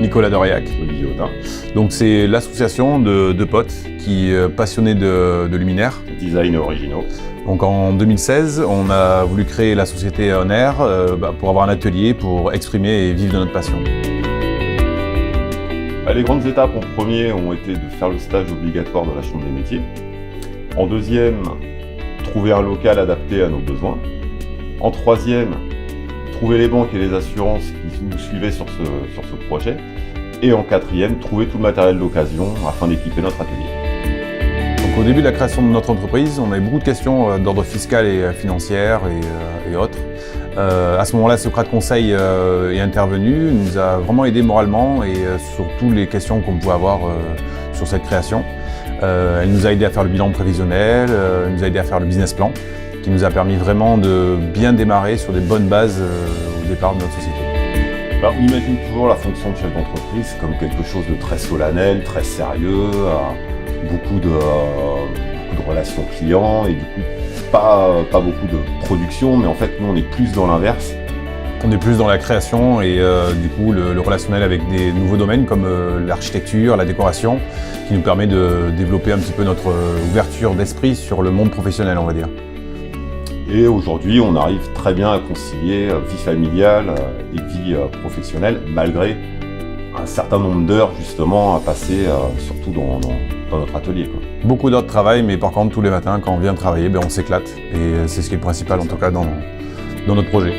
Nicolas Doriac. Olivier Audin. Donc c'est l'association de potes qui passionnés de luminaires. Design et originaux. Donc en 2016, on a voulu créer la société On Air pour avoir un atelier pour exprimer et vivre de notre passion. Les grandes étapes en premier ont été de faire le stage obligatoire de la Chambre des métiers. En deuxième, trouver un local adapté à nos besoins. En troisième, trouver les banques et les assurances qui nous suivaient sur ce projet. Et en quatrième, trouver tout le matériel d'occasion afin d'équiper notre atelier. Donc au début de la création de notre entreprise, on avait beaucoup de questions d'ordre fiscal et financier et autres. À ce moment-là, Socrate Conseil est intervenu, nous a vraiment aidé moralement et sur toutes les questions qu'on pouvait avoir sur cette création. Elle nous a aidé à faire le bilan prévisionnel, elle nous a aidé à faire le business plan, qui nous a permis vraiment de bien démarrer sur des bonnes bases au départ de notre société. On imagine toujours la fonction de chef d'entreprise comme quelque chose de très solennel, très sérieux, beaucoup de relations clients et du coup pas beaucoup de production, mais en fait nous on est plus dans l'inverse. On est plus dans la création et du coup le relationnel avec des nouveaux domaines comme l'architecture, la décoration, qui nous permet de développer un petit peu notre ouverture d'esprit sur le monde professionnel, on va dire. Et aujourd'hui, on arrive très bien à concilier vie familiale et vie professionnelle, malgré un certain nombre d'heures justement à passer, surtout dans notre atelier, quoi. Beaucoup d'heures de travail, mais par contre tous les matins quand on vient travailler, on s'éclate et c'est ce qui est le principal en tout cas dans notre projet.